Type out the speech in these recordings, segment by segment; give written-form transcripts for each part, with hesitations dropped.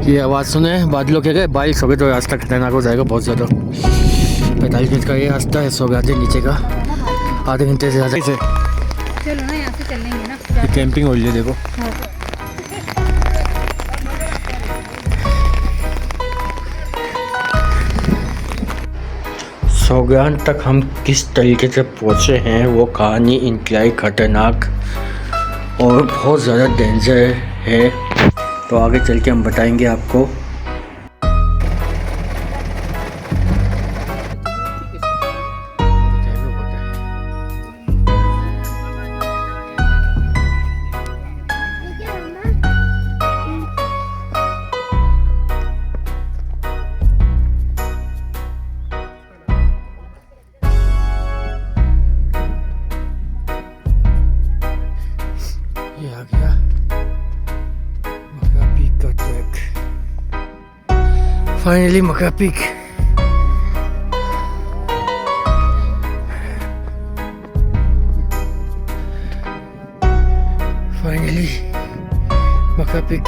ये आवाज़ सुने बादलों के गए बारिश हो गई तो रास्ता खतरनाक हो जाएगा बहुत ज़्यादा। 45 मिनट का ये रास्ता है, सो गए नीचे का आधे घंटे से ज़्यादा से। चलो ना, यहाँ से चलेंगे ना। ये कैंपिंग हो रही है देखो। सोग्यान तक हम किस तरीके से पहुँचे हैं वो कहानी इंतहाई खतरनाक और बहुत ज़्यादा डेंजर है, तो आगे चल के हम बताएंगे आपको। ये आ गया मकरा पीक का ट्रैक, फाइनली मकरा पीक। फाइनली मकरा पीक।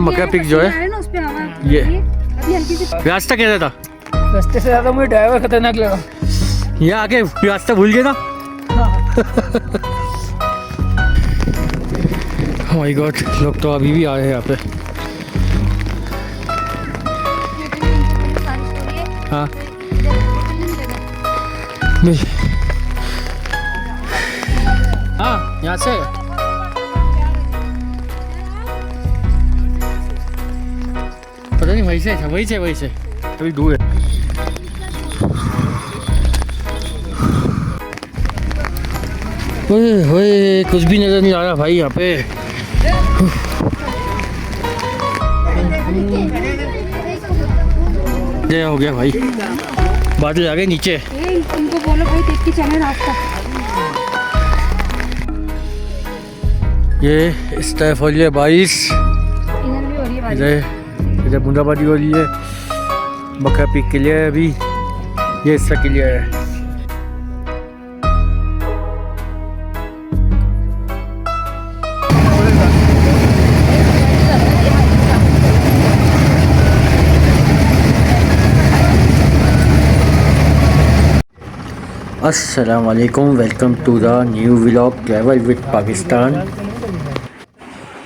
मकरा पीक जो है ये रास्ता कैसा था? रास्ते से ज़्यादा मुझे ड्राइवर खतरनाक लगा। यहाँ आके रास्ता भूल गए ना। ओह माय गॉड, लोग तो अभी भी आ रहे हैं यहाँ पे। हाँ हाँ, यहाँ से पता नहीं, वही से अभी दूर है। ओए होए, कुछ भी नजर नहीं आ रहा भाई यहाँ पे। ये हो गया भाई, बादल आ गए नीचे। इनको बोलो भाई देख के चले रास्ता। ये इस तरफ हो रही है बारिश, इधर भी हो रही है बारिश। इधर बूंदाबांदी हो रही है। मकरा पीक के लिए अभी ये हिस्सा के लिए है। अस्सलाम वालेकुम, welcome to the new vlog travel with Pakistan.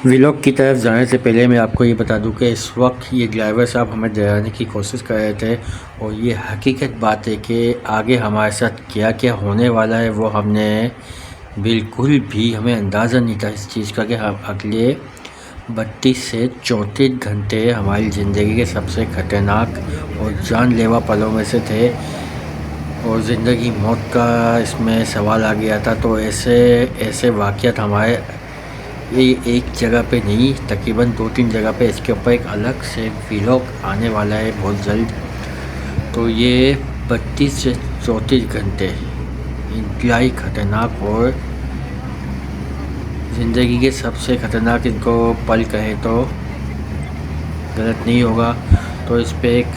Vlog की तरफ जाने से पहले मैं आपको ये बता दूं कि इस वक्त ये ड्राइवर साहब हमें डराने की कोशिश कर रहे थे, और ये हकीकत बात है कि आगे हमारे साथ क्या क्या होने वाला है वो हमने बिल्कुल भी हमें अंदाज़ा नहीं था इस चीज़ का कि हम अगले 32 से 34 घंटे हमारी ज़िंदगी के सबसे ख़तरनाक और जानलेवा पलों में से थे, और ज़िंदगी मौत का इसमें सवाल आ गया था। तो ऐसे वाक़यात हमारे ये एक जगह पे नहीं, तकरीबन 2-3 जगह पे इसके ऊपर एक अलग से व्लॉग आने वाला है बहुत जल्द। तो ये 32 से 34 घंटे इंतहाई ख़तरनाक और ज़िंदगी के सबसे ख़तरनाक इनको पल कहें तो गलत नहीं होगा। तो इस पे एक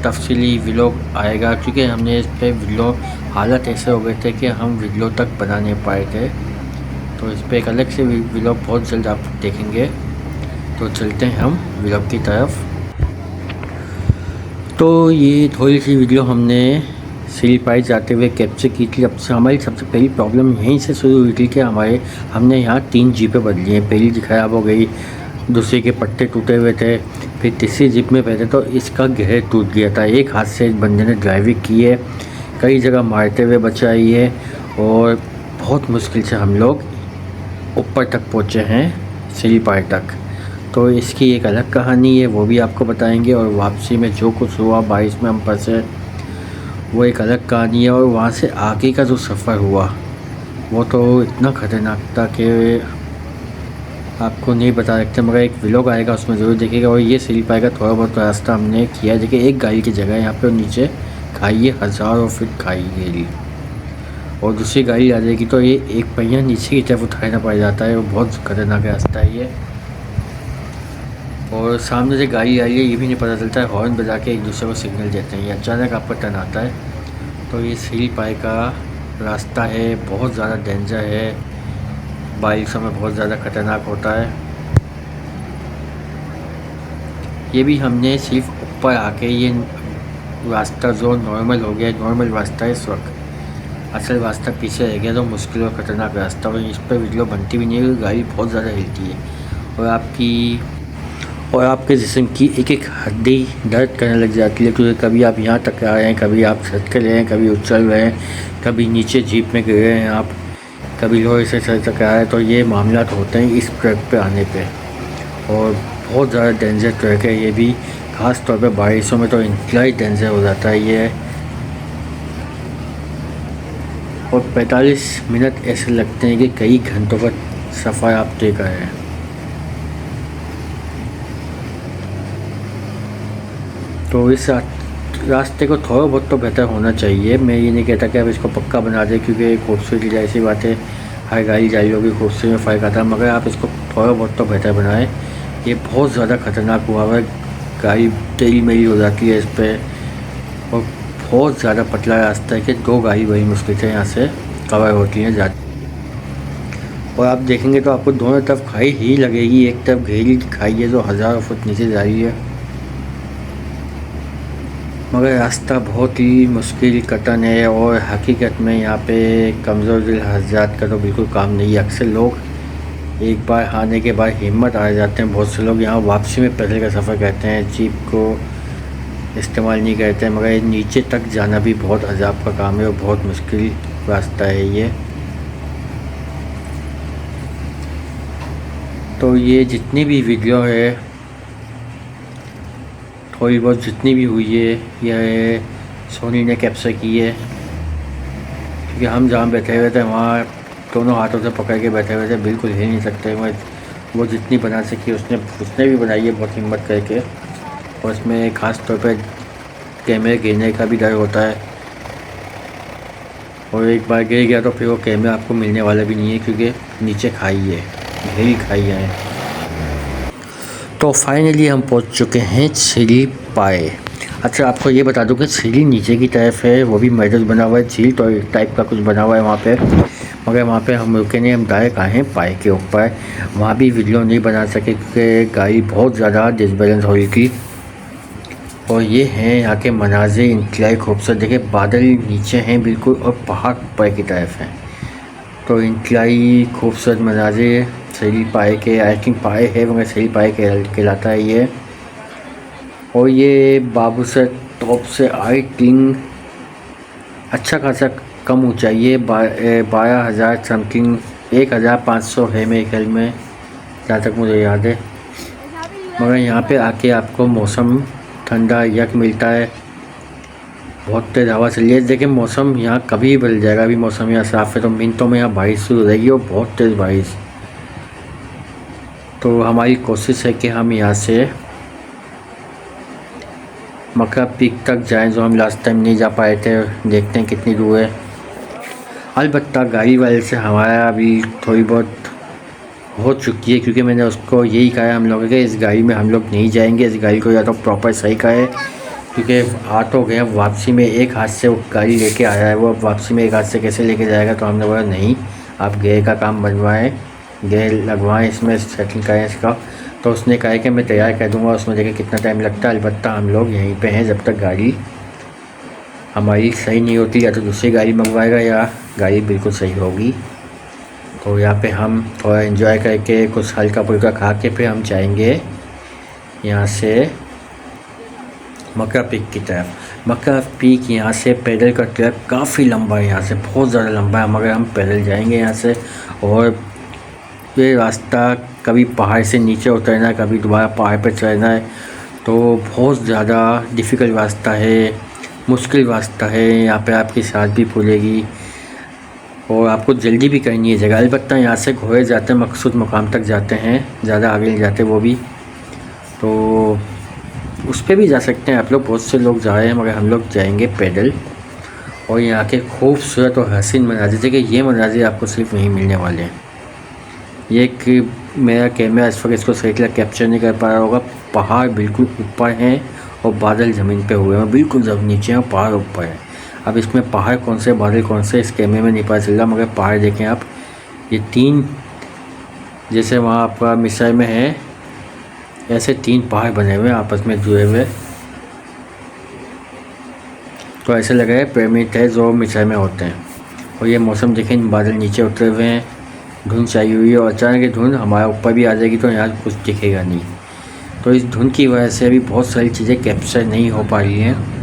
तफसीली व्लॉग आएगा, क्योंकि हमने इस पे व्लॉग हालत ऐसे हो गए थे कि हम वीडियो तक बना नहीं पाए थे। तो इस पे एक अलग से व्लॉग बहुत जल्द आप देखेंगे। तो चलते हैं हम व्लॉग की तरफ। तो ये थोड़ी सी वीडियो हमने सिलपाई जाते हुए कैप्चर की थी। अब से हमारी सबसे पहली प्रॉब्लम यहीं से शुरू हुई थी कि हमने यहाँ 3 जीपें बदली हैं। पहली जी ख़राब हो गई, दूसरे के पट्टे टूटे हुए थे, फिर तीसरी जीप में बैठे तो इसका गियर टूट गया था। एक हाथ से एक बंदे ने ड्राइविंग की है, कई जगह मारते हुए बचाई है, और बहुत मुश्किल से हम लोग ऊपर तक पहुँचे हैं, सिलपाई तक। तो इसकी एक अलग कहानी है, वो भी आपको बताएंगे। और वापसी में जो कुछ हुआ बारिश में हम फंसे, वो एक अलग कहानी है। और वहाँ से आगे का जो सफ़र हुआ वो तो इतना ख़तरनाक था कि आपको नहीं बता सकते, मगर एक व्लॉग आएगा उसमें ज़रूर देखिएगा। और ये सिलपाई का थोड़ा बहुत रास्ता हमने किया है। देखिए एक गाड़ी की जगह यहाँ पे नीचे खाई है, हज़ारों फीट खाई गई, और दूसरी गाड़ी आ जाएगी तो ये एक पहिया नीचे की तरफ उठाना पड़ जाता है। वो बहुत खतरनाक रास्ता है ये। और सामने से गाड़ी आई है ये भी नहीं पता चलता है, हॉर्न बजा के एक दूसरे को सिग्नल देते हैं, ये अचानक आपको टर्न आता है। तो ये सिलपाई का रास्ता है, बहुत ज़्यादा डेंजर है, बारिशों में बहुत ज़्यादा ख़तरनाक होता है। ये भी हमने सिर्फ ऊपर आके ये रास्ता जो नॉर्मल हो गया, नॉर्मल रास्ता है इस वक्त, असल रास्ता पीछे रह गया, तो मुश्किल और ख़तरनाक रास्ता, और इस पर वीडियो बनती भी नहीं है, गाड़ी बहुत ज़्यादा हिलती है और आपके जिस्म की एक एक हड्डी दर्द करने लग जाती है, क्योंकि कभी आप यहाँ टकरा रहे हैं, कभी आप झटके रहे हैं, कभी उछल रहे हैं, कभी नीचे जीप में गिर रहे हैं आप, कभी लोहे से सर टकरा है। तो ये मामला होते हैं इस ट्रक पे आने पे, और बहुत ज़्यादा डेंजर ट्रक है ये भी, ख़ास तौर पे बारिशों में तो इंतलाई डेंजर हो जाता है ये। और 45 मिनट ऐसे लगते हैं कि कई घंटों का सफ़र आप तय कर रहे हैं। तो इस रास्ते को थोड़ा बहुत तो बेहतर होना चाहिए। मैं ये नहीं कहता कि आप इसको पक्का बना दें, क्योंकि खूबसूरती ऐसी बात है, हर गाड़ी जारी होगी, खूबसूरती में फ़र्क आता है, मगर आप इसको थोड़ा बहुत तो बेहतर बनाएं। ये बहुत ज़्यादा ख़तरनाक हुआ है, गाड़ी टेढ़ी मेढ़ी हो जाती है इस पर, और बहुत ज़्यादा पतला रास्ता है कि 2 गाड़ी बड़ी मुश्किल से यहाँ से कवर होती हैं जाती। और आप देखेंगे तो आपको दोनों तरफ खाई ही लगेगी, एक तरफ गहरी खाई है जो हज़ारों फुट नीचे जा रही है, मगर रास्ता बहुत ही मुश्किल कठिन है। और हकीकत में यहाँ पे कमज़ोर दिल हज़रात का तो बिल्कुल काम नहीं है। अक्सर लोग एक बार आने के बाद हिम्मत आ जाते हैं, बहुत से लोग यहाँ वापसी में पैदल का सफ़र करते हैं, जीप को इस्तेमाल नहीं करते हैं, मगर नीचे तक जाना भी बहुत अजाब का काम है और बहुत मुश्किल रास्ता है ये। तो ये जितनी भी वीडियो है, थोड़ी बहुत जितनी भी हुई है, यह सोनी ने कैप्चर की है, क्योंकि हम जहाँ बैठे हुए थे वहाँ दोनों हाथों से पकड़ के बैठे हुए थे, बिल्कुल हिल नहीं सकते। वो जितनी बना सकी उसने भी बनाई है बहुत हिम्मत करके, और उसमें ख़ास तौर पर कैमरे गिरने का भी डर होता है, और एक बार गिर गया तो फिर वो कैमरा आपको मिलने वाला भी नहीं है, क्योंकि नीचे खाई है, गहरी खाई है। तो फाइनली हम पहुंच चुके हैं सीढ़ी पाए। अच्छा, आपको ये बता दूं कि सीढ़ी नीचे की तरफ है, वो भी मॉडल बना हुआ है, झील तो एक टाइप का कुछ बना हुआ है वहाँ पे, मगर वहाँ पे हम रुके नहीं, हम डायरेक्ट आए हैं पाए के ऊपर। वहाँ भी वीडियो नहीं बना सके क्योंकि गाड़ी बहुत ज़्यादा डिसबैलेंस हो रही थी। और ये हैं यहाँ के मनाजिर, इंतलाई खूबसूरत, देखिए बादल नीचे हैं बिल्कुल और पहाड़ ऊपर की तरफ हैं, तो इंतलाई खूबसूरत मनाजिर सीढ़ी पाए के, आई थिंक पाए है मगर सीढ़ी पाए कहलाता है ये। और ये बाबू से टॉप से आई थिंक अच्छा खासा कम ऊंचाई है, 12,000 समथिंग, 1,500 है मेरे ख्याल में, जहाँ तक मुझे याद है। मगर यहाँ पे आके आपको मौसम ठंडा यक मिलता है, बहुत तेज़ हवा चल रही है। देखिए मौसम यहाँ कभी बदल जाएगा, अभी मौसम यहाँ साफ़ है, तो मिनटों में यहाँ बारिश शुरू हो जाएगी और बहुत तेज़ बारिश। तो हमारी कोशिश है कि हम यहाँ से मक्का पीक तक जाएं, जो हम लास्ट टाइम नहीं जा पाए थे, देखते हैं कितनी दूर है। अलबत्ता गाड़ी वाले से हमारा अभी थोड़ी बहुत हो चुकी है, क्योंकि मैंने उसको यही कहा है हम लोगों के, इस गाड़ी में हम लोग नहीं जाएंगे, इस गाड़ी को या तो प्रॉपर सही का है, क्योंकि आ तो गए, वापसी में एक हाथ से वो गाड़ी लेके आया है, वो अब वापसी में एक हाथ से कैसे लेके जाएगा। तो हमने बोला नहीं, आप गेयर का काम बनवाएं, गेयर लगवाएं, इसमें सेटिंग करें इसका। तो उसने कहा कि मैं तैयार कर दूंगा, उसमें देखिए कितना टाइम लगता है। अलबत्ता हम लोग यहीं पे हैं जब तक गाड़ी हमारी सही नहीं होती, या तो दूसरी गाड़ी मंगवाएगा या गाड़ी बिल्कुल सही होगी। तो यहाँ पे हम थोड़ा एंजॉय करके कुछ हल्का फुल्का खा के फिर हम जाएंगे यहाँ से मक्का पीक की तरफ। मक्का पीक यहाँ से पैदल का ट्रैक काफ़ी लंबा है, यहाँ से बहुत ज़्यादा लंबा है, मगर हम पैदल जाएंगे यहाँ से। और ये रास्ता कभी पहाड़ से नीचे उतरना है, कभी दोबारा पहाड़ पर चढ़ना है, तो बहुत ज़्यादा डिफ़िकल्ट रास्ता है, मुश्किल रास्ता है। यहाँ पे आपकी सांस भी फूलेगी और आपको जल्दी भी करनी है जगह। अलबत्ता यहाँ से घोड़े जाते हैं, मकसूद मुकाम तक जाते हैं, ज़्यादा आगे नहीं जाते वो भी, तो उस पर भी जा सकते हैं आप लोग, बहुत से लोग जा रहे हैं, मगर हम लोग जाएंगे पैदल। और यहाँ के खूबसूरत और हसीन मनाजिर, देखिए ये मनाजिर आपको सिर्फ नहीं मिलने वाले हैं। ये एक मेरा कैमरा इस वक्त इसको सही तरह कैप्चर नहीं कर पा रहा होगा, पहाड़ बिल्कुल ऊपर हैं और बादल ज़मीन पे हुए हैं, बिल्कुल जब नीचे हैं और पहाड़ ऊपर है। अब इसमें पहाड़ कौन से बादल कौन से इस कैमरे में नहीं पता चल रहा, मगर पहाड़ देखें आप, ये 3 जैसे वहाँ आपका मिसाइल में है ऐसे 3 पहाड़ बने हुए हैं आपस में जुड़े हुए, तो ऐसे लग रहा है पिरामिड है जो मिस्र में होते हैं। और ये मौसम देखें, बादल नीचे उतरे हुए हैं, धुंध चाहिए हुई है और अचानक ये धुंध हमारे ऊपर भी आ जाएगी तो यहाँ कुछ दिखेगा नहीं। तो इस धुंध की वजह से अभी बहुत सारी चीज़ें कैप्चर नहीं हो पा रही हैं।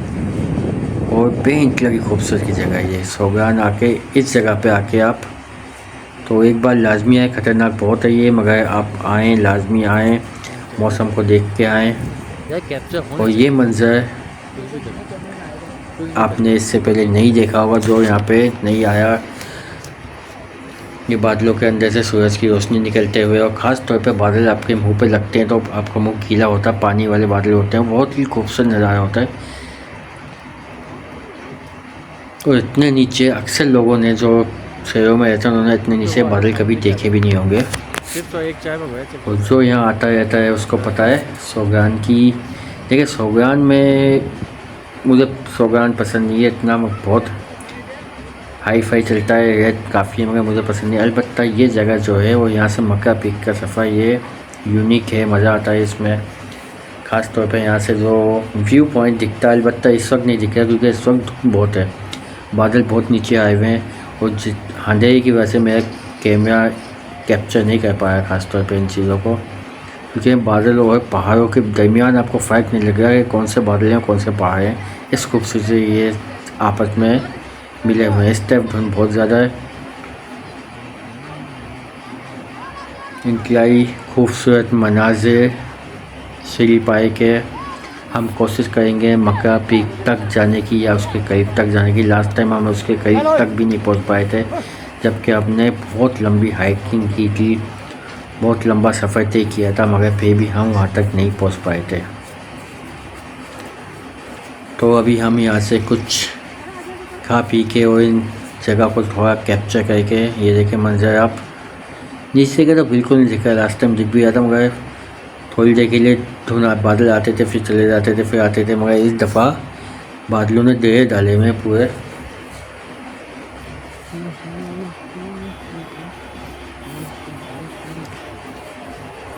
और बेइंतहा की खूबसूरत की जगह है ये सोगरान। आके इस जगह पे आके आप तो एक बार लाजमी आए, ख़तरनाक बहुत है ये, मगर आप आएँ, लाजमी आएँ, मौसम को देख के आएँ। और ये मंज़र आपने इससे पहले नहीं देखा होगा जो यहाँ पे नहीं आया। ये बादलों के अंदर से सूरज की रोशनी निकलते हुए, और ख़ास तौर पे बादल आपके मुंह पे लगते हैं तो आपका मुंह गीला होता है, पानी वाले बादल होते हैं, बहुत ही खूबसूरत नज़ारा होता है। और इतने नीचे अक्सर लोगों ने जो शहरों में रहते हैं उन्होंने इतने नीचे बादल कभी देखे भी नहीं होंगे। तो एक चाय और जो यहाँ आता रहता है उसको पता है सोगरान की। देखिए सोगरान में मुझे सोगरान पसंद नहीं है इतना, बहुत हाई फाई चलता है, रेट काफ़ी है, मगर मुझे पसंद नहीं। अलबत्ता ये जगह जो है वो यहाँ से मक्का पीक का सफ़र ये यूनिक है, मज़ा आता है इसमें। ख़ास तौर पे यहाँ से जो व्यू पॉइंट दिखता है, अलबत्ता इस वक्त नहीं दिख रहा क्योंकि इस वक्त धूप बहुत है, बादल बहुत नीचे आए हुए हैं और अंधेरे की वजह से मेरा कैमरा कैप्चर नहीं कर पाया ख़ास तौर पे इन चीज़ों को, क्योंकि बादल और पहाड़ों के दरमियान आपको फ़र्क नहीं लग रहा है कौन से बादल हैं कौन से पहाड़ हैं। इस खूबसूरती से ये आपस में मिले हुए हैं। इस टाइप धुंध बहुत ज़्यादा है। इंतहाई खूबसूरत मनाजिर सीढ़ी पाए के हम कोशिश करेंगे मक्का पीक तक जाने की या उसके करीब तक जाने की। लास्ट टाइम हम उसके करीब तक भी नहीं पहुंच पाए थे, जबकि हमने बहुत लंबी हाइकिंग की थी, बहुत लंबा सफ़र तय किया था, मगर फिर भी हम वहाँ तक नहीं पहुँच पाए थे। तो अभी हम यहाँ से कुछ खा पी के और इन जगह को थोड़ा कैप्चर करके, ये देखें मंजर आप नीचे के तो बिल्कुल नहीं दिखा, लास्ट टाइम दिख भी आता, मगर थोड़ी देर के लिए धुंध बादल आते थे फिर चले जाते थे फिर आते थे, मगर इस दफ़ा बादलों ने देर डाले हुए पूरे।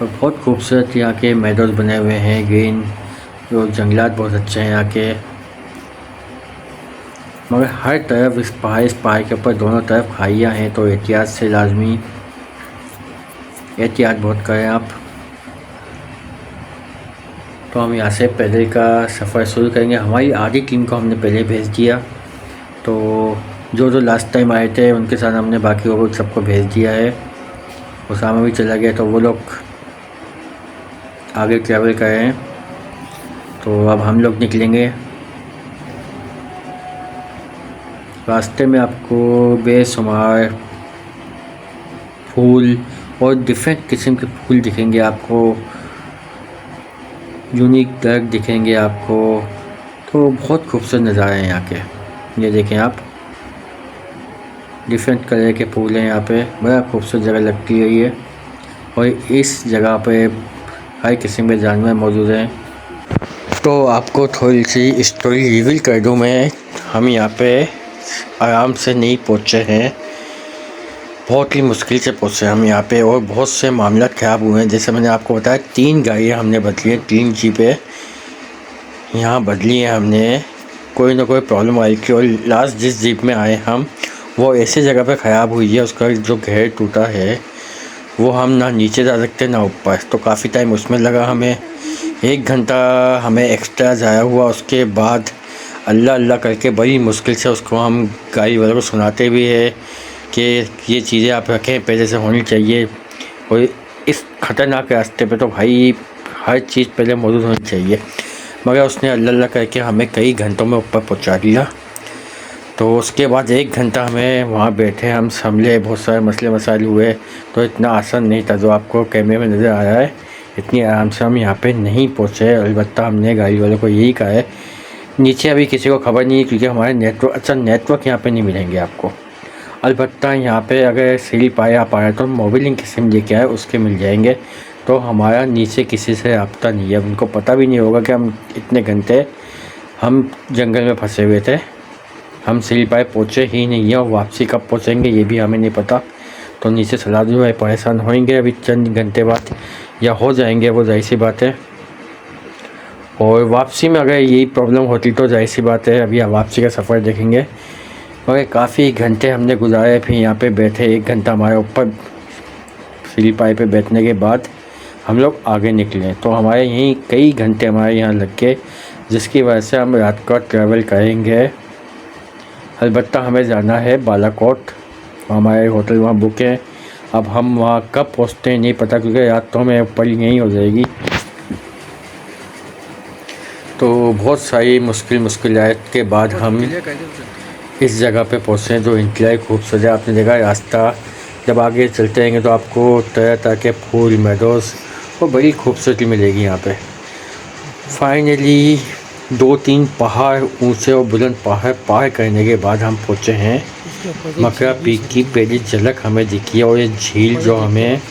और बहुत खूबसूरत यहाँ के मैदान बने हुए हैं, ग्रीन, और जंगलात बहुत अच्छे हैं यहाँ के, मगर हर तरफ इस पहाड़ के ऊपर दोनों तरफ खाइयाँ हैं, तो एहतियात से लाजमी एहतियात बहुत करें आप। तो हम यहाँ से पैदल का सफ़र शुरू करेंगे। हमारी आधी टीम को हमने पहले भेज दिया, तो जो लास्ट टाइम आए थे उनके साथ हमने बाकी लोगों सबको भेज दिया है। उसामा भी चला गया, तो वो लोग आगे ट्रैवल कर रहे हैं। तो अब हम लोग निकलेंगे। रास्ते में आपको बेशुमार फूल और डिफरेंट किस्म के फूल दिखेंगे आपको, यूनिक दरख्त दिखेंगे आपको, तो बहुत खूबसूरत नज़ारे हैं यहाँ के। ये देखें आप, डिफरेंट कलर के फूल हैं यहाँ पे, बड़ा खूबसूरत जगह लगती है ये। और इस जगह पे हर किस्म के जानवर मौजूद हैं। तो आपको थोड़ी सी स्टोरी रिवील कर दूँ मैं। हम यहाँ पे आराम से नहीं पहुँचे हैं, बहुत ही मुश्किल से पहुँचे हम यहाँ पे, और बहुत से मामला ख़राब हुए हैं। जैसे मैंने आपको बताया 3 गाड़ियाँ हमने बदली हैं, 3 जीपें यहाँ बदली हैं हमने, कोई ना कोई प्रॉब्लम आई थी। और लास्ट जिस जीप में आए हम वो ऐसी जगह पे ख़राब हुई है, उसका जो घेर टूटा है वो हम ना नीचे जा सकते ना ऊपर, तो काफ़ी टाइम उसमें लगा हमें। 1 घंटा हमें एक्स्ट्रा ज़ाया हुआ। उसके बाद अल्लाह अल्लाह करके बड़ी मुश्किल से उसको हम गाड़ी वालों को सुनाते भी है कि ये चीज़ें आप रखें, पहले से होनी चाहिए। और इस ख़तरनाक रास्ते पे तो भाई हर चीज़ पहले मौजूद होनी चाहिए, मगर उसने अल्लाह अल्लाह करके हमें कई घंटों में ऊपर पहुंचा दिया। तो उसके बाद 1 घंटा हमें वहाँ बैठे, हम संभले, बहुत सारे मसले मसाइल हुए, तो इतना आसान नहीं था जो आपको कैमरे में नज़र आ रहा है। इतनी आराम से हम यहाँ पे नहीं पहुँचे। अलबत्ता हमने गाड़ी वालों को यही कहा है, नीचे अभी किसी को खबर नहीं है क्योंकि हमारे नेटवर्क यहाँ पे नहीं मिलेंगे आपको। अलबत्ता यहाँ पे अगर सीढ़ी पाए आप आए तो मोबाइलिंग की सिम लेके आए, उसके मिल जाएंगे। तो हमारा नीचे किसी से रब्ता नहीं है, उनको पता भी नहीं होगा कि हम इतने घंटे हम जंगल में फंसे हुए थे। हम सीढ़ी पाए पहुँचे ही नहीं है, और वापसी कब पहुँचेंगे ये भी हमें नहीं पता। तो नीचे सलादू भाई परेशान होंगे अभी चंद घंटे बाद, या हो जाएंगे, वो जाहिर सी बात है। और वापसी में अगर यही प्रॉब्लम होती तो जाहिर सी बात है अभी वापसी का सफ़र देखेंगे। और काफ़ी घंटे हमने गुजारे, फिर यहाँ पे बैठे 1 घंटा हमारे ऊपर सीढ़ी पाई पे बैठने के बाद हम लोग आगे निकले। तो हमारे यहीं कई घंटे हमारे यहाँ लग गए, जिसकी वजह से हम रात का ट्रैवल करेंगे। अलबत्ता हमें जाना है बालाकोट, हमारे होटल वहाँ बुक है। अब हम वहाँ कब पहुँचते हैं नहीं पता, क्योंकि रात तो हमें ऊपर यहीं हो जाएगी। तो बहुत सारी मुश्किलात के बाद हम इस जगह पे पहुँचे हैं जो इंतहाई खूबसूरत है। आपने देखा रास्ता, जब आगे चलते रहेंगे तो आपको तरह तरह के फूल, मेडोज़ और बड़ी खूबसूरती मिलेगी यहाँ पे। फाइनली 2-3 पहाड़, ऊंचे और बुलंद पहाड़ पार करने के बाद हम पहुँचे हैं मकरा पीक की पहली झलक हमें दिखी है। और ये झील जो हमें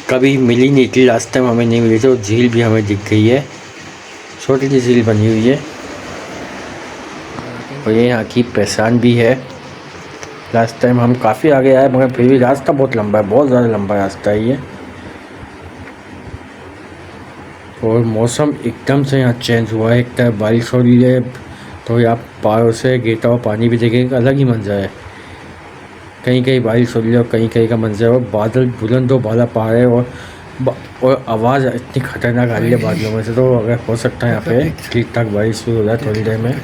कभी मिली नहीं थी, लास्ट टाइम हमें नहीं मिली थी, वो झील भी हमें दिख गई है। छोटी सी झील बनी हुई है और ये यहाँ की पहचान भी है। लास्ट टाइम हम काफ़ी आगे आए, मगर फिर भी रास्ता बहुत लंबा है, बहुत ज़्यादा लंबा रास्ता है ये। और मौसम एकदम से यहाँ चेंज हुआ है, एक तरफ बारिश हो रही है तो यहाँ पहाड़ों से गिरता हुआ पानी भी देखेंगे, अलग ही मंजर है। कहीं कहीं बारिश हो रही है और कहीं कहीं का मंजर, और बादल बुलंद और बाला पहाड़ है, और आवाज़ इतनी खतरनाक आ रही है बादलों में से। तो अगर हो सकता है यहाँ पे ठीक ठाक बारिश शुरू हो जाए थोड़ी देर में।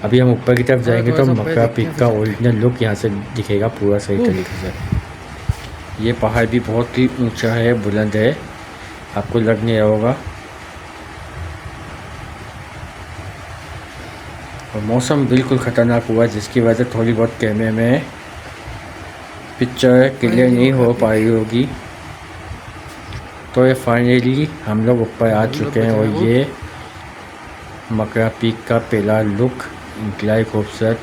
अभी हम ऊपर की तरफ जाएंगे तो मकरा पीक का ओरिजिनल लुक यहाँ से दिखेगा पूरा सही तरीके से। ये पहाड़ भी बहुत ही ऊंचा है, बुलंद है, आपको लग नहीं रहा होगा। और मौसम बिल्कुल ख़तरनाक हुआ, जिसकी वजह से थोड़ी बहुत कैमरे में पिक्चर क्लियर नहीं हो पाई होगी। तो ये फाइनली हम लोग ऊपर आ चुके हैं और ये मकरा पीक का पहला लुक इंतहाई खूबसूरत।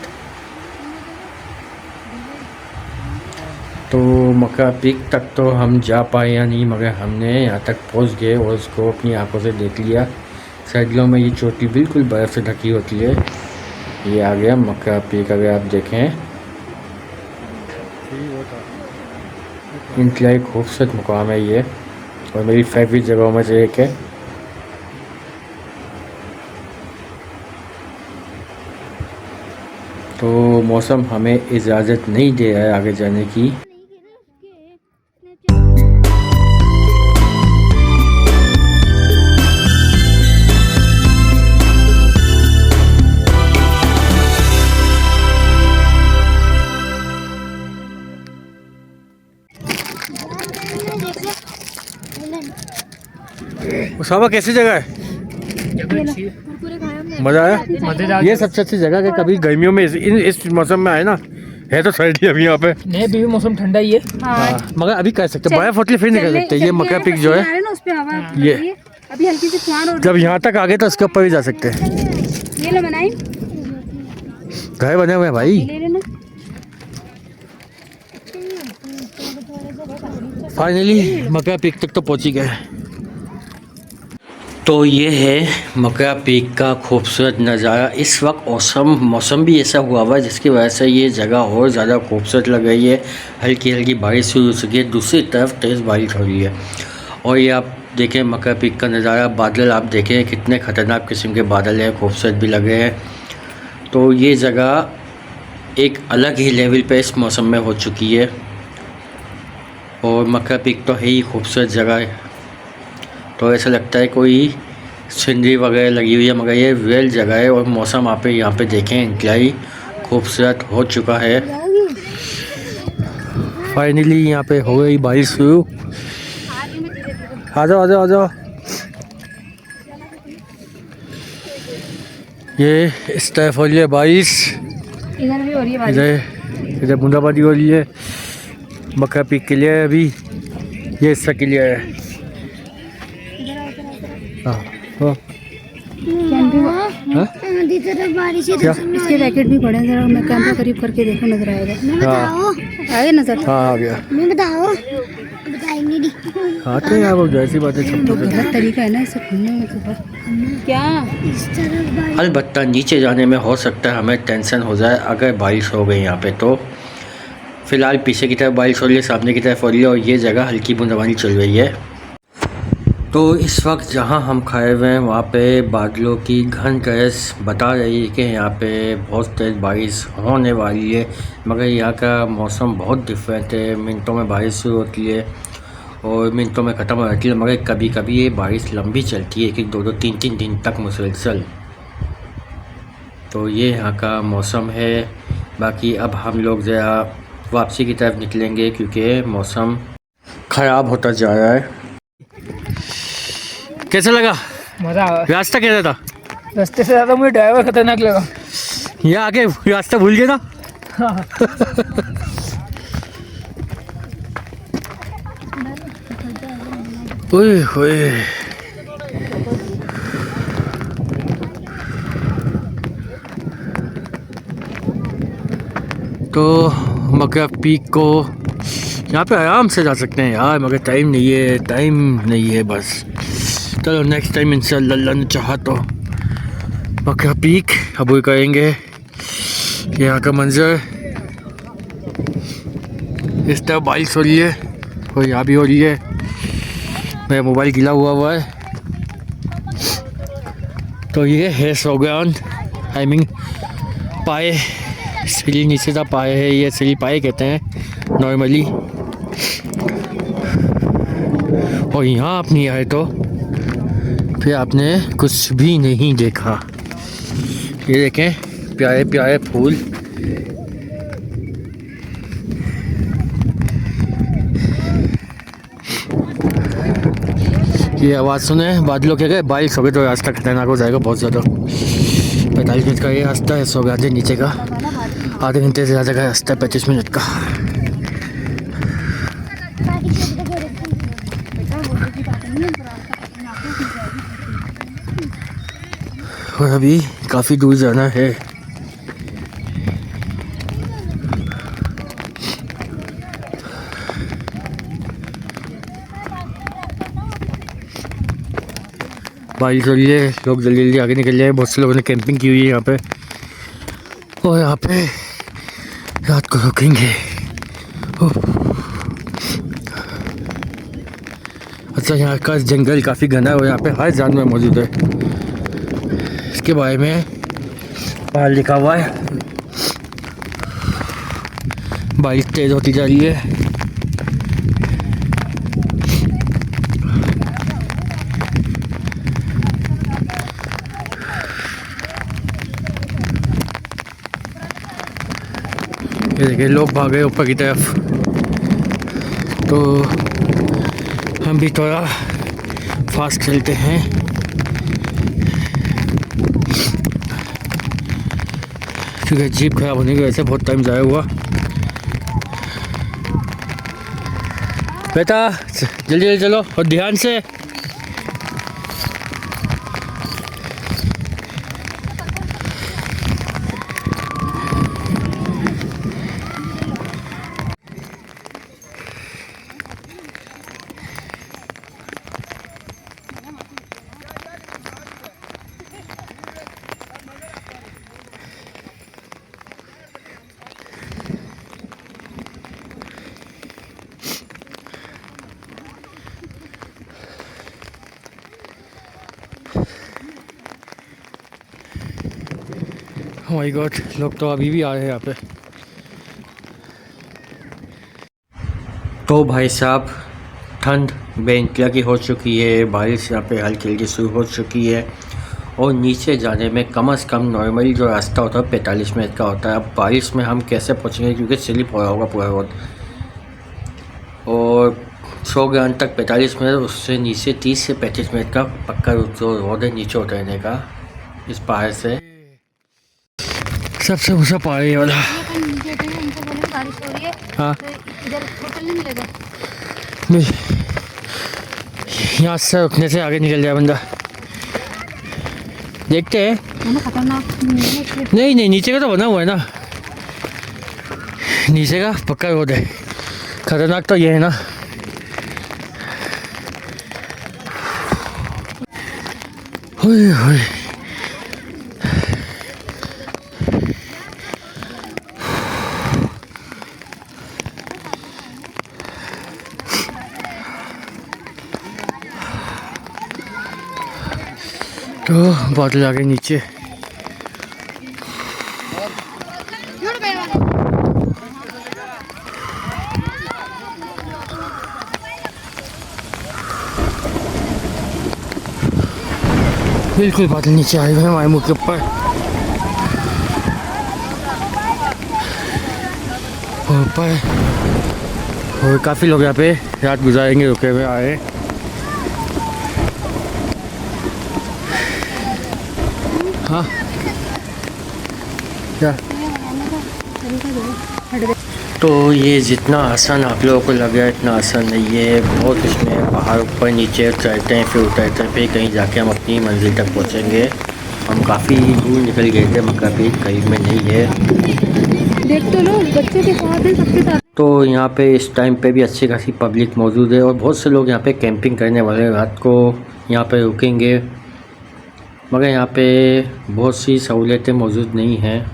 तो मकरा पीक तक तो हम जा पाए या नहीं, मगर हमने यहाँ तक पहुँच गए और उसको अपनी आंखों से देख लिया। सर्दियों में ये चोटी बिल्कुल बर्फ़ से ढकी होती है। ये आ गया मकरा पीक, अगर आप देखें इंतहाई खूबसूरत मुकाम है ये, और मेरी फेवरेट जगहों में से एक है। तो मौसम हमें इजाज़त नहीं दे रहा है आगे जाने की। उसामा कैसी जगह है? मज़ा आया? ये सबसे अच्छी जगह है। कभी गर्मियों में इस मौसम में आए ना, है तो सर्दी अभी यहाँ पे नहीं, अभी भी मौसम ठंडा ही है। हाँ, मगर अभी कर सकते, बर्फ होटल फिर नहीं कर सकते। ये मकरा पीक जो है, ये अभी हल्की सी फुहार और जब यहाँ तक आ गए तो उसके ऊपर भी जा सकते हैं। ये लो बनाई, घर बने हुए हैं भाई। ले लेना। फाइनली मकरा पीक तक तो पहुँच ही गए। तो ये है मकरा पीक का खूबसूरत नज़ारा। इस वक्त मौसम भी ऐसा हुआ हुआ है जिसकी वजह से ये जगह और ज़्यादा खूबसूरत लग रही है। हल्की हल्की बारिश शुरू हो चुकी है, दूसरी तरफ तेज़ बारिश हो रही है। और ये आप देखें मकरा पीक का नज़ारा, बादल आप देखें कितने ख़तरनाक किस्म के बादल हैं, खूबसूरत भी लग रहे हैं। तो ये जगह एक अलग ही लेवल पे इस मौसम में हो चुकी है। और मकरा पीक तो है ही खूबसूरत जगह है, तो ऐसा लगता है कोई सीनरी वगैरह लगी हुई है, मगर ये रियल जगह है। और मौसम आप यहाँ पे देखें इंतहाई खूबसूरत हो चुका है। फाइनली यहाँ पे हो गई बारिश शुरू। आ जाओ आ जाओ आ जाओ। ये इस तरफ हो रही है बारिश, इधर भी हो रही है बारिश, इधर बूंदाबांदी हो रही है। मकरा पीक के लिए अभी ये इसका क्लियर है। हाँ इसके रैकेट भी पड़े हैं, जरा मैं कैमरा करीब करके देखो, नजर आएगा। आगे नजर, हाँ आ गया। मैं बताओ, बताएंगे नहीं। हाँ तो यार वो जैसी बात है, तो गलत तरीका है ना इसे खुलने में। तो क्या इस तरफ बारिश, अलबत्ता नीचे जाने में हो सकता है हमें टेंशन हो जाए अगर बारिश हो गई यहाँ पे। तो फ़िलहाल पीछे की तरफ बारिश हो रही है, सामने की तरफ हो रही है और ये जगह हल्की बूंदाबांदी चल रही है। तो इस वक्त जहाँ हम खड़े हुए हैं वहाँ पे बादलों की घन गरज बता रही है कि यहाँ पे बहुत तेज़ बारिश होने वाली है। मगर यहाँ का मौसम बहुत डिफरेंट है, मिनटों में बारिश शुरू होती है और मिनटों में ख़त्म हो जाती है। मगर कभी कभी ये बारिश लंबी चलती है कि 2-2 3-3 दिन तक मुसलसल। तो ये यहाँ का मौसम है। बाकी अब हम लोग ज़रा वापसी की तरफ निकलेंगे क्योंकि मौसम ख़राब होता जा रहा है। कैसा लगा? मज़ा आया। रास्ता कैसा था? रास्ते से ज़्यादा मुझे ड्राइवर खतरनाक लगा। यहाँ आके रास्ता भूल गया ना। ओए होए, तो मकरा पीक को यहाँ पे आराम से जा सकते हैं यार, मगर टाइम नहीं है बस। चलो नेक्स्ट टाइम इंशाल्लाह अल्लाह ने चाहा तो मकरा पीक अबूर करेंगे। यहाँ का मंजर इस तरह बारिश हो रही है और यहाँ भी हो रही है। मेरा मोबाइल गीला हुआ है। तो ये है सोग्रान, आई मीन पाए, सीढ़ी नीचे का पाए है, ये सीढ़ी पाए कहते हैं नॉर्मली। और यहाँ आप नहीं आए तो फिर आपने कुछ भी नहीं देखा। ये देखें प्यारे प्यारे फूल। ये आवाज़ सुने बादलों के, गए बारिश हो गई तो रास्ता खतरनाक हो जाएगा बहुत ज़्यादा। 45 मिनट का ये रास्ता है सोग्रान से नीचे का, आधे घंटे से ज़्यादा का रास्ता है 35 मिनट का। और अभी काफ़ी दूर जाना है। बारिश हो रही है, लोग जल्दी जल्दी आगे निकल जाए। बहुत से लोगों ने कैंपिंग की हुई है यहाँ पे और यहाँ पे रात को रुकेंगे। अच्छा, यहाँ का जंगल काफ़ी घना है और यहाँ पे हर जानवर मौजूद है। इसके बारे में बाहर लिखा हुआ है। बारिश तेज़ होती जा रही है। ये देखिए लोग भाग गए ऊपर की तरफ, तो हम भी थोड़ा फास्ट चलते हैं। क्योंकि जीप खराब होने की वजह से बहुत टाइम ज़ाया हुआ। बेटा जल्दी जल्दी चलो और ध्यान से। ओह माय गॉड, लोग तो अभी भी आ रहे हैं यहाँ पे। तो भाई साहब ठंड बेइंतहा की हो चुकी है, बारिश यहाँ पे हल्की हल्की शुरू हो चुकी है और नीचे जाने में कम से कम नॉर्मली जो रास्ता होता है 45 मिनट का होता है। अब बारिश में हम कैसे पहुँचेंगे क्योंकि स्लिप हो रहा होगा पूरा रोड, और सोग्रान तक 45 मिनट, उससे नीचे 30 से 35 मिनट का पक्का जो रोड है नीचे उतरने का इस पहाड़ से। सबसे ऊँचा पहाड़ है वाला। हाँ यहाँ से रुकने से आगे निकल जाए बंदा। देखते हैं। नहीं नहीं, नीचे का तो बना हुआ है ना, नीचे का पक्का रोड है। खतरनाक तो ये है ना। ओए ओए, तो बादल आ गए नीचे। बिल्कुल बादल नीचे आए हुए हैं हमारे मुंह के ऊपर। और काफ़ी लोग यहाँ पे रात गुजारेंगे, रुके हुए आए। हाँ क्या? तो ये जितना आसान आप लोगों को लग रहा है इतना आसान नहीं है, बहुत इसमें पहाड़ ऊपर नीचे चढ़ते हैं फिर उतरते हैं, फिर कहीं जाके हम अपनी मंजिल तक पहुँचेंगे। हम काफ़ी दूर निकल गए थे, मक्का भी करीब में नहीं है। देख तो लो, बच्चों के साथ है, सबके साथ। तो यहाँ पे इस टाइम पे भी अच्छी खासी पब्लिक मौजूद है और बहुत से लोग यहाँ पे कैंपिंग करने वाले हैं, रात को यहाँ पे रुकेंगे। मगर यहाँ पे बहुत सी सहूलियतें मौजूद नहीं हैं,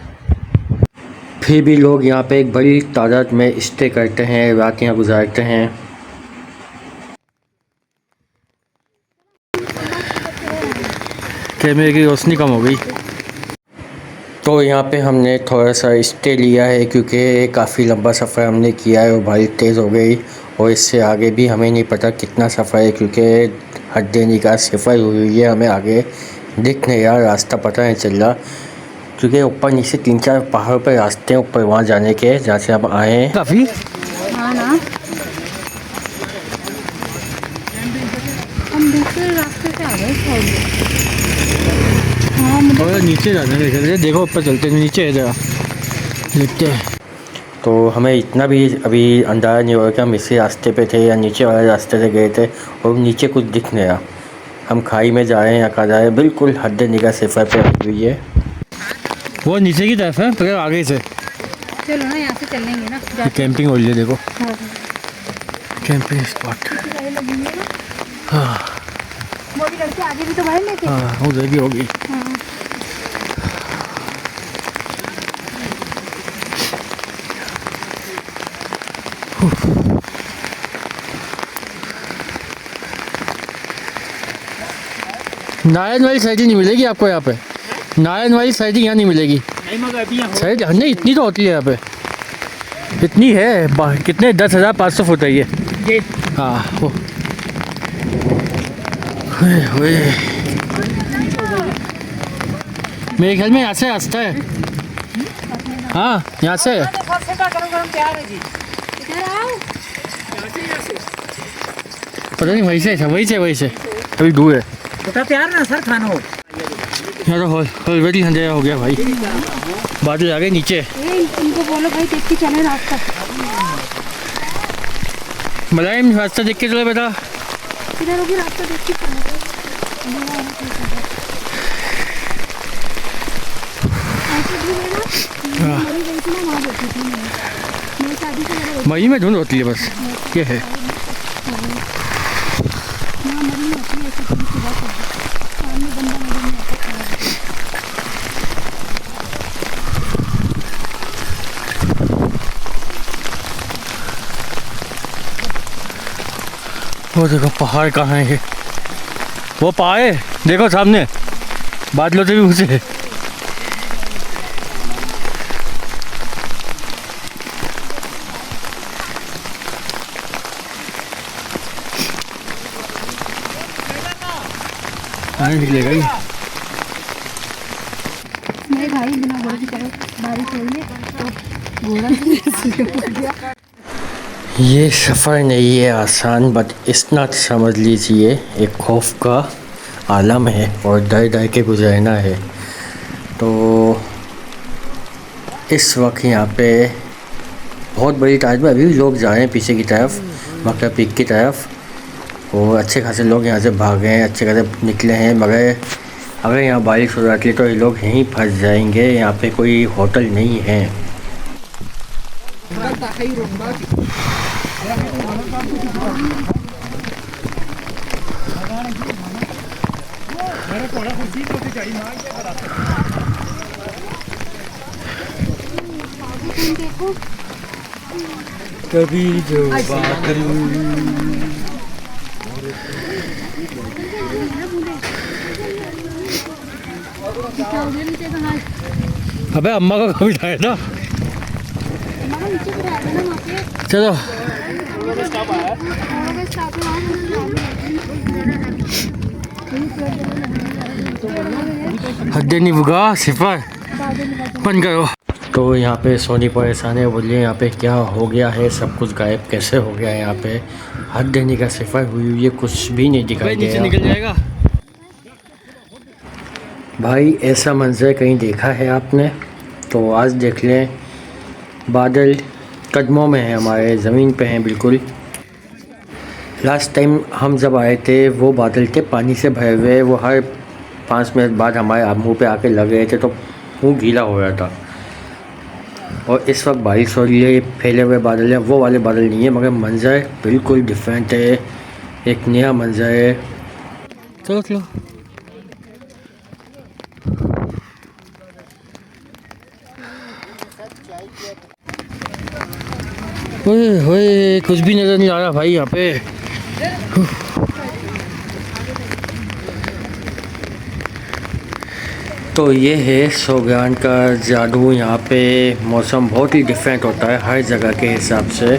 फिर भी लोग यहाँ पे एक बड़ी तादाद में स्टे करते हैं, रात यहाँ गुजारते हैं। कैमरे की रोशनी कम हो गई। तो यहाँ पे हमने थोड़ा सा स्टे लिया है क्योंकि काफ़ी लंबा सफ़र हमने किया है और बारिश तेज़ हो गई और इससे आगे भी हमें नहीं पता कितना सफ़र है, क्योंकि हड्डी निकाह सफ़र हुई है, हमें आगे दिख नहीं रहा, रास्ता पता नहीं चल रहा, क्योंकि ऊपर नीचे 3-4 पहाड़ों पे रास्ते हैं ऊपर वहाँ जाने के, जहाँ से हम आए हैं। काफ़ी हाँ ना, हम दूसरे रास्ते से आ गए। हाँ थोड़ा नीचे जाना है, देखो ऊपर चलते हैं, नीचे है जगह देखते हैं। तो हमें इतना भी अभी अंदाज़ा नहीं हो रहा कि हम इसी रास्ते पे थे या नीचे वाले रास्ते से गए थे, और नीचे कुछ दिख नहीं रहा, हम खाई में जा रहे हैं या कहाँ जा रहे हैं। बिल्कुल हद निगाह सफ़र पे आई हुई है, वो नीचे की तरफ है, फिर आगे से चलो ना, यहाँ से चलेंगे ना। कैंपिंग हो रही है, देखो हाँ। Camping spot. हाँ वो भी लड़के आगे भी तो बढ़े लेके। हाँ, उधर भी होगी। हाँ। नारायण वाली साइड नहीं मिलेगी आपको यहाँ पे, नारायण वाली साइड यहाँ नहीं मिलेगी। साइड नहीं इतनी तो होती है यहाँ पे, इतनी है, कितने 10,500 फुट है ये। हाँ वो मेरे ख्याल में यहाँ से रास्ता है। हाँ यहाँ से पता नहीं, वही से अभी दूर है। तैयार ना सर खाना हो यहाँ तो ऑलरेडी अंधेरा हो गया भाई, बादल आ गए नीचे। इनको बोलो भाई देख के चले रास्ता। मुलायम रास्ता देख के चले बेटा। इधर होगी रास्ता देख के चले। मई में धुंध होती है बस, ये है। वो देखो पहाड़ कहाँ है, वो पहाड़ है देखो सामने, बादलों से भी ऊंचे है। निकलेगा ये। नहीं भाई बिना घोड़े की चलो, बारिश हो रही है तो घोड़ा ये सफ़र नहीं है आसान, बट इतना समझ लीजिए एक खौफ का आलम है और डर डर के गुजरना है। तो इस वक्त यहाँ पे बहुत बड़ी तादाद में अभी भी लोग जा रहे हैं पीछे की तरफ, मक्का पीक की तरफ, और अच्छे खासे लोग यहाँ से भागे हैं, अच्छे खासे निकले हैं। मगर अगर यहाँ बारिश हो जाती है तो ये लोग यहीं फंस जाएंगे, यहाँ पे कोई होटल नहीं है। कभी जो बादल अबे अम्मा को कभी उठाया था। चलो हद नहीं बुगा सिफर बंद करो। तो यहाँ पे सोनी परेशान है, बोलिए यहाँ पे क्या हो गया है, सब कुछ गायब कैसे हो गया है। यहाँ पे हद देने का सिफर हुई है, कुछ भी नहीं दिखाई दे रहा। निकल जाएगा भाई, ऐसा मंजर कहीं देखा है आपने? तो आज देख लें, बादल कदमों में है, हमारे ज़मीन पे हैं बिल्कुल। लास्ट टाइम हम जब आए थे वो बादल थे पानी से भरे हुए, वो हर 5 मिनट बाद हमारे मुंह पे आके लग रहे थे, तो मुँह गीला हो रहा था। और इस वक्त बारिश हो रही है, ये फैले हुए बादल हैं, वो वाले बादल नहीं है, मगर मंजर बिल्कुल डिफरेंट है, एक नया मंजर है। चलो चलो ओए होए, कुछ भी नज़र नहीं आ रहा भाई यहाँ पे। तो ये है सोग्रान का जादू। यहाँ पे मौसम बहुत ही डिफरेंट होता है हर जगह के हिसाब से,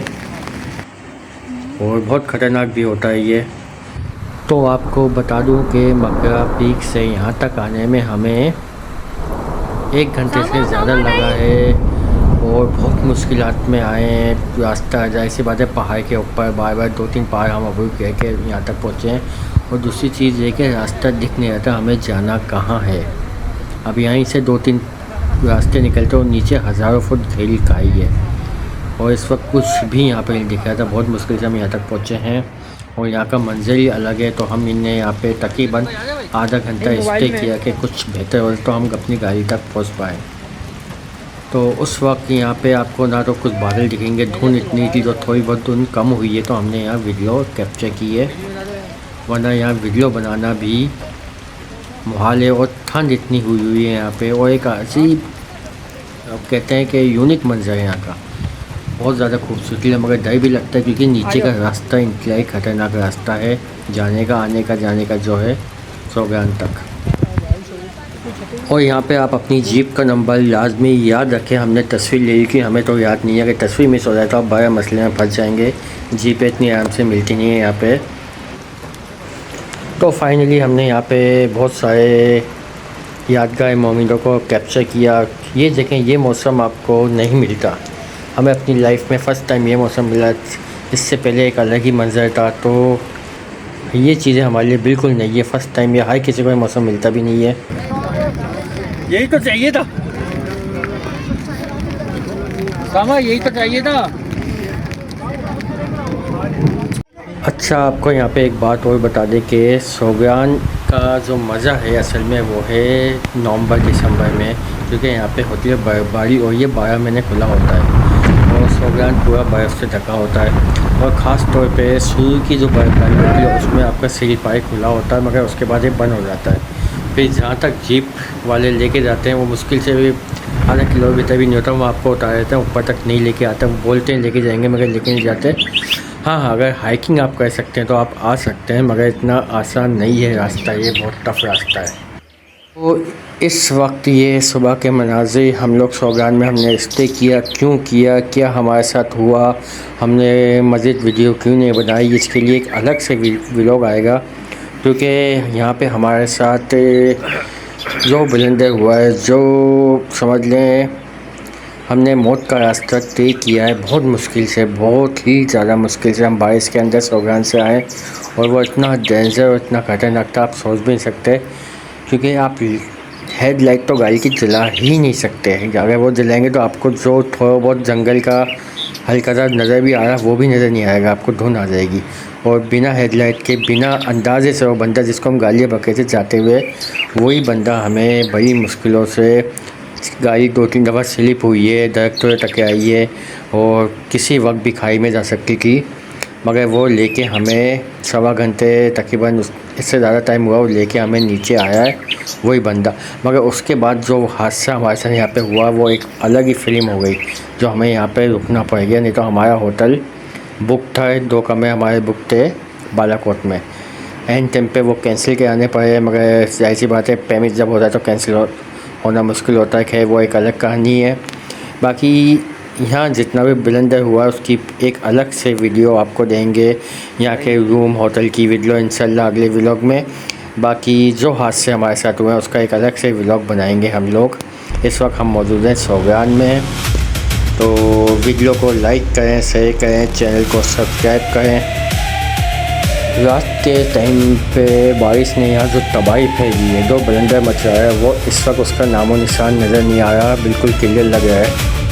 और बहुत ख़तरनाक भी होता है ये। तो आपको बता दूं कि मकरा पीक से यहाँ तक आने में हमें 1 घंटे से ज़्यादा लगा है, और बहुत मुश्किलात में आए हैं। रास्ता जाहिर सी बात है पहाड़ के ऊपर, बार बार 2-3 पहाड़ हम अभी कह के यहाँ तक पहुँचे हैं। और दूसरी चीज़ ये कि रास्ता दिख नहीं रहता हमें जाना कहाँ है। अब यहीं से 2-3 रास्ते निकलते और नीचे हज़ारों फुट घेरी खाई है, और इस वक्त कुछ भी यहाँ पे नहीं दिख रहा था। बहुत मुश्किल से हम यहाँ तक पहुँचे हैं, और यहाँ का मंजर ही अलग है। तो हम इन्हें यहाँ पे तकरीबन आधा घंटा स्टे किया कि कुछ बेहतर हो तो हम अपनी गाड़ी तक पहुँच पाए। तो उस वक्त यहाँ पे आपको ना तो कुछ बादल दिखेंगे, धुंध इतनी थी, तो थोड़ी बहुत धुंध कम हुई है तो हमने यहाँ वीडियो कैप्चर की है, वरना यहाँ वीडियो बनाना भी मुहाल है। और ठंड इतनी हुई है यहाँ पे, और एक अजीब कहते हैं कि यूनिक मंजर है यहाँ का, बहुत ज़्यादा खूबसूरती है, मगर डर भी लगता है क्योंकि नीचे का रास्ता इंतहाई ख़तरनाक रास्ता है जाने का, आने का, जाने का जो है सोग्रान तक। और यहाँ पे आप अपनी जीप का नंबर लाजमी याद रखें। हमने तस्वीर ले ली कि हमें तो याद नहीं है, कि तस्वीर मिस हो जाए तो आप बड़े मसले में फंस जाएंगे। जीपें इतनी आराम से मिलती नहीं है यहाँ पे। तो फाइनली हमने यहाँ पे बहुत सारे यादगार मोमेंटों को कैप्चर किया। ये देखें, ये मौसम आपको नहीं मिलता, हमें अपनी लाइफ में फ़र्स्ट टाइम ये मौसम मिला। इससे पहले एक अलग ही मंजर था, तो ये चीज़ें हमारे लिए बिल्कुल नहीं है, फ़र्स्ट टाइम। ये हर किसी को ये मौसम मिलता भी नहीं है। यही तो चाहिए था सामा, यही तो चाहिए था। अच्छा, आपको यहाँ पे एक बात और बता दें कि सोग्रान का जो मज़ा है असल में वो है नवंबर-दिसंबर में, क्योंकि यहाँ पे होती है बर्फ़बारी, और ये 12 महीने खुला होता है, और सोग्रान पूरा बर्फ़ से ढका होता है। और ख़ास तौर पे शुरू की जो बर्फ़बारी होती है उसमें आपका सिल पाए खुला होता है, मगर उसके बाद ये बंद हो जाता है। फिर जहाँ तक जीप वाले लेके जाते हैं वो मुश्किल से भी आधा किलोमीटर भी नहीं होता, वो आपको उतार देते हैं, ऊपर तक नहीं लेके आते। वो बोलते हैं लेके जाएंगे मगर लेके नहीं जाते। हाँ, अगर हाइकिंग आप कर सकते हैं तो आप आ सकते हैं, मगर इतना आसान नहीं है रास्ता, ये बहुत टफ़ रास्ता है। तो इस वक्त ये सुबह के मनाज़िर हम लोग सोग्रान में हमने स्टे किया, क्यों किया, क्या हमारे साथ हुआ, हमने मज़ीद वीडियो क्यों नहीं बनाई, इसके लिए एक अलग से व्लॉग आएगा। क्योंकि यहाँ पे हमारे साथ जो बुलंदर हुआ है, जो समझ लें हमने मौत का रास्ता तय किया है, बहुत मुश्किल से, बहुत ही ज़्यादा मुश्किल से हम बारिश के अंदर सोग्रान से आए, और वो इतना डेंजर और इतना ख़तरनाक था आप सोच भी नहीं सकते। क्योंकि आप हेडलाइट तो गाड़ी की जला ही नहीं सकते हैं, अगर वो जलाएंगे तो आपको जो थोड़ा बहुत जंगल का हल्का सा नज़र भी आ रहा वो भी नज़र नहीं आएगा, आपको धुंध आ जाएगी। और बिना हेडलाइट के, बिना अंदाजे से वो बंदा जिसको हम गालियाँ बके से जाते हुए, वही बंदा हमें बड़ी मुश्किलों से, गाड़ी 2-3 दफ़ा स्लिप हुई है, दरख्तों तक आई है, और किसी वक्त भी खाई में जा सकती थी, मगर वो लेके हमें 1.25 घंटे तकरीबन, इससे ज़्यादा टाइम हुआ, वो लेके हमें नीचे आया है वही बंदा। मगर उसके बाद जो हादसा हमारे साथ यहाँ पे हुआ वो एक अलग ही फिल्म हो गई, जो हमें यहाँ पे रुकना पड़ गया, नहीं तो हमारा होटल बुक था, 2 कमरे हमारे बुक थे बालाकोट में, एंड टाइम पे वो कैंसिल कराने पड़े, मगर जाहिर सी बात है पेमेंट जब होता है तो कैंसिल होना मुश्किल होता है। खैर वो एक अलग कहानी है। बाकी यहाँ जितना भी ब्लंडर हुआ उसकी एक अलग से वीडियो आपको देंगे, यहाँ के रूम होटल की वीडियो इंशाल्लाह अगले व्लॉग में। बाकी जो हादसे हमारे साथ हुए हैं उसका एक अलग से व्लॉग बनाएंगे हम लोग। इस वक्त हम मौजूद हैं सोगरान में, तो वीडियो को लाइक करें, शेयर करें, चैनल को सब्सक्राइब करें। रात के टाइम पे बारिश ने यहाँ जो तबाही फैली है, जो ब्लंडर मच रहा है, वो इस वक्त उसका नामो निशान नज़र नहीं आ रहा, बिल्कुल क्लियर लग रहा है।